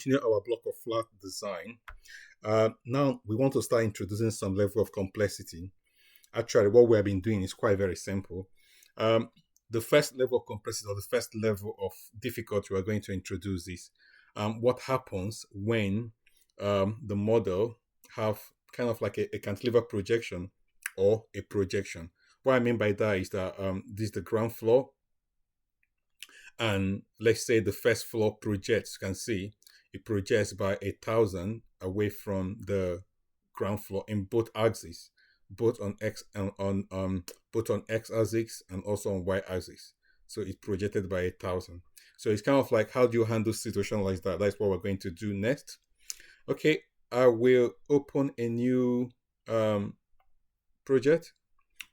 continue our block of flat design. Now we want to start introducing some level of complexity. Actually, what we have been doing is quite very simple. Um, the first level of complexity, or the first level of difficulty we are going to introduce is what happens when the model have kind of like a cantilever projection or a projection. What I mean by that is that this is the ground floor, and let's say the first floor projects. You can see it projects by 1,000 away from the ground floor in both axes, both on x and on both on x axis and also on y axis. So it's projected by 1,000. So it's kind of like, how do you handle situation like that? That's what we're going to do next. Okay, I will open a new project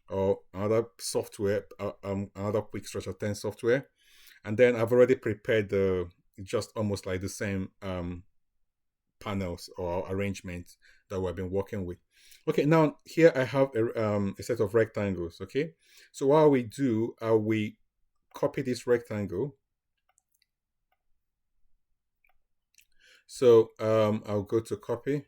or another software, another QuickStructure 10 software, and then I've already prepared the just almost like the same panels or arrangements that we've been working with. Okay, now here I have a set of rectangles. Okay, so what we do, we copy this rectangle. So I'll go to copy.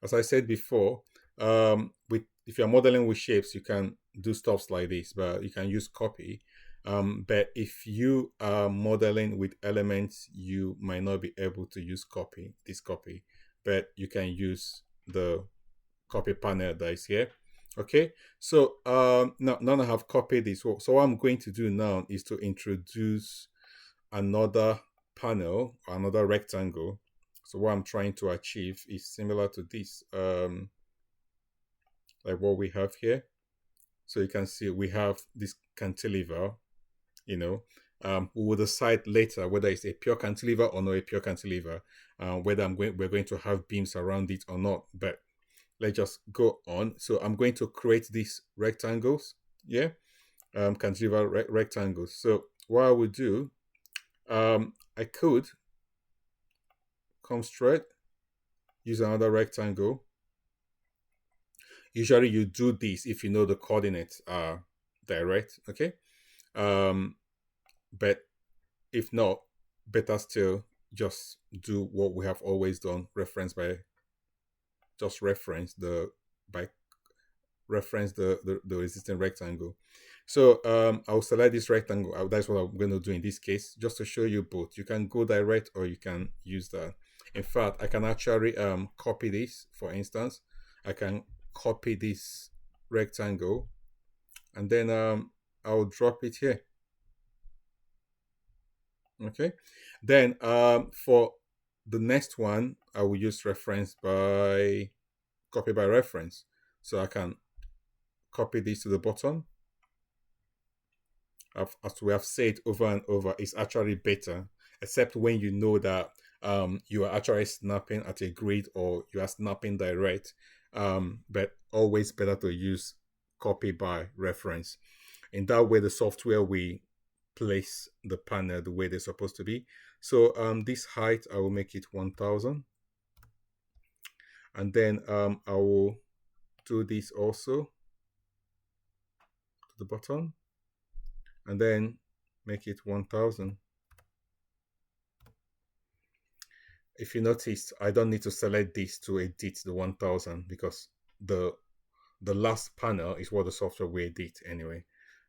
As I said before, with if you're modeling with shapes, you can do stuff like this, but you can use copy. But if you are modeling with elements, you might not be able to use this copy, but you can use the copy panel that is here. Okay, so now I have copied this. So what I'm going to do now is to introduce another panel, another rectangle. So what I'm trying to achieve is similar to this, like what we have here. So you can see we have this cantilever, we will decide later whether it's a pure cantilever or not a pure cantilever, whether we're going to have beams around it or not. But let's just go on. So I'm going to create these rectangles, cantilever rectangles. So what I will do, I could come straight, use another rectangle. Usually you do this if you know the coordinates are direct, okay? But if not, better still, just do what we have always done, reference the existing rectangle. So I'll select this rectangle. That's what I'm going to do in this case, just to show you both. You can go direct or you can use that. In fact, I can actually copy this. For instance, I can copy this rectangle and then I'll drop it here. Okay, then for the next one, I will use copy by reference. So I can copy this to the bottom. As we have said over and over, it's actually better, except when you know that you are actually snapping at a grid or you are snapping direct. But always better to use copy by reference. In that way, the software will place the panel the way they're supposed to be. So this height, I will make it 1,000. And then I will do this also to the bottom. And then make it 1,000. If you notice, I don't need to select this to edit the 1,000 because the last panel is what the software will edit anyway.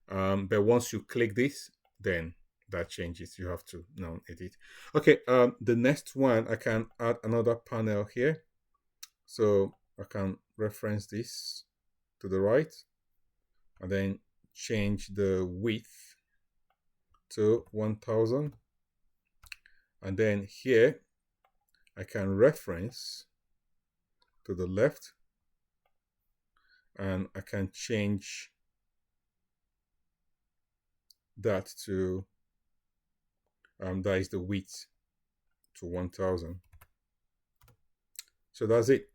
But once you click this, then that changes. You have to now edit. Okay, the next one, I can add another panel here. So I can reference this to the right and then change the width to 1,000. And then here, I can reference to the left and I can change that to, that is the width to 1,000. So that's it.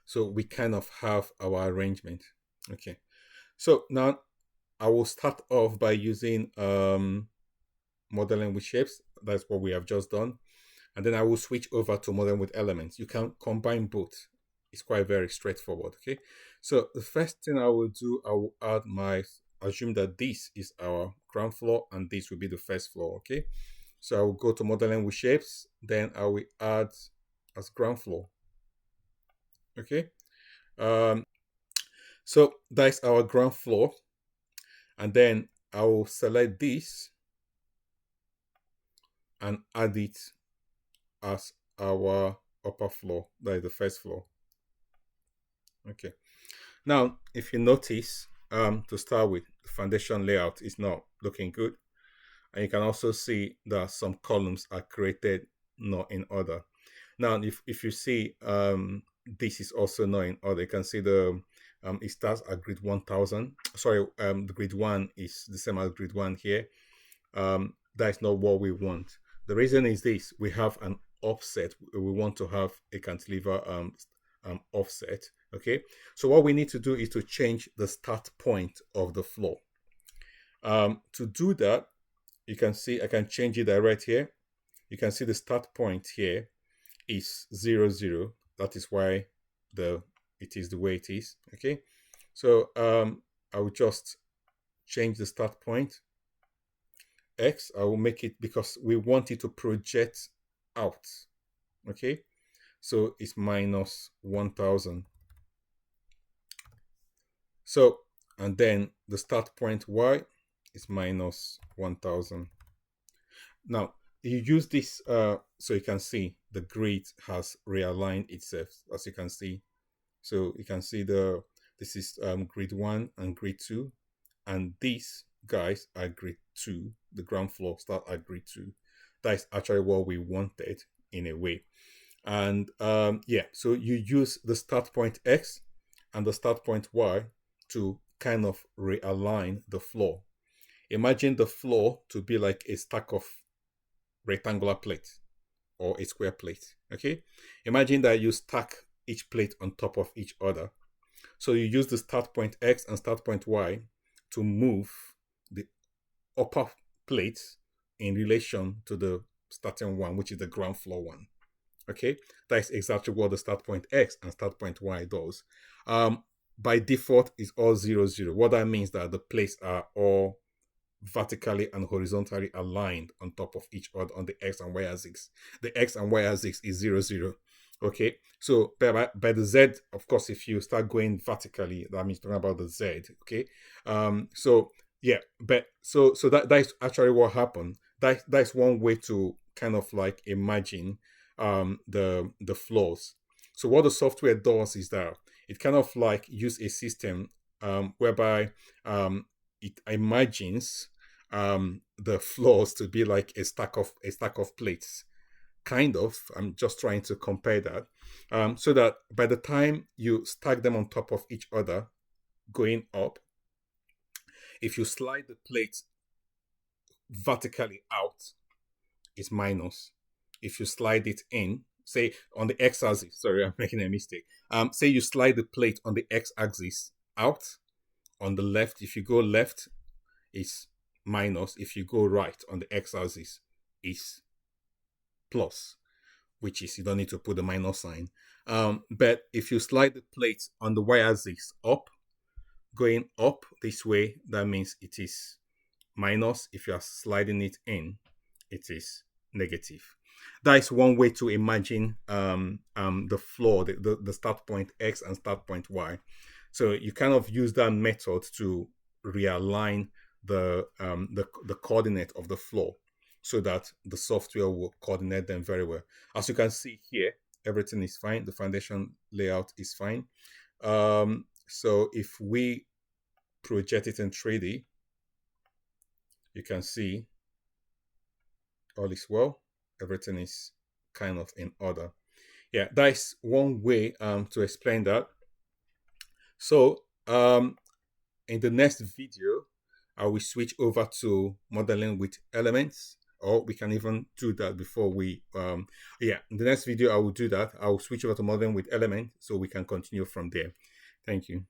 So we kind of have our arrangement. Okay. So now I will start off by using modeling with shapes. That's what we have just done. And then I will switch over to modeling with elements. You can combine both. It's quite very straightforward. Okay. So the first thing I will do, I will assume that this is our ground floor and this will be the first floor. Okay. So I will go to modeling with shapes, then I will add as ground floor. Okay. Um, so that's our ground floor. And then I will select this and add it as our upper floor. That is the first floor. Okay. Now, if you notice, to start with, the foundation layout is not looking good. And you can also see that some columns are created not in order. Now, if you see this is also not in order, you can see the it starts at grid 1000. Sorry, the grid 1 is the same as grid 1 here. That is not what we want. The reason is this: we have an offset. We want to have a cantilever offset. Okay, so what we need to do is to change the start point of the floor. To do that, you can see I can change it right here. You can see the start point here is 0, 0. That is why it is the way it is. Okay, so I will just change the start point X. I will make it because we want it to project out. Okay, so it's minus 1000. So, and then the start point Y is minus 1000. Now, you use this so you can see the grid has realigned itself, as you can see. So you can see this is grid 1 and grid 2, and these guys are grid 2. The ground floor start at grid 2. That is actually what we wanted in a way. And yeah, so you use the start point X and the start point Y to kind of realign the floor. Imagine the floor to be like a stack of rectangular plates or a square plate. Okay, imagine that you stack each plate on top of each other. So you use the start point X and start point Y to move the upper plates in relation to the starting one, which is the ground floor one. Okay, that's exactly what the start point X and start point Y does. By default, it's all 0, 0. What that means that the plates are all vertically and horizontally aligned on top of each other on the X and Y axis. The X and Y axis is 0, 0. Okay, so by the Z, of course, if you start going vertically, that means talking about the Z. Okay, so yeah, but so that is actually what happened. That's one way to kind of like imagine the flows. So what the software does is that it kind of like use a system whereby it imagines the floors to be like a stack of plates. Kind of. I'm just trying to compare that, so that by the time you stack them on top of each other, going up, if you slide the plate vertically out, it's minus. If you slide it in, say on the x-axis, sorry, I'm making a mistake. Say you slide the plate on the x-axis out, on the left, if you go left, it's minus. If you go right on the x-axis, it's plus, which is you don't need to put the minus sign. But if you slide the plate on the y-axis up, going up this way, that means it is minus. If you are sliding it in, it is negative. That is one way to imagine the floor, the start point X and start point Y. So you kind of use that method to realign the coordinate of the floor so that the software will coordinate them very well. As you can see here, everything is fine. The foundation layout is fine. So if we project it in 3D, you can see all is well. Everything is kind of in order. Yeah, that is one way to explain that. So in the next video, I will switch over to modeling with elements, or we can even do that before we, yeah, in the next video, I will do that. I will switch over to modeling with elements so we can continue from there. Thank you.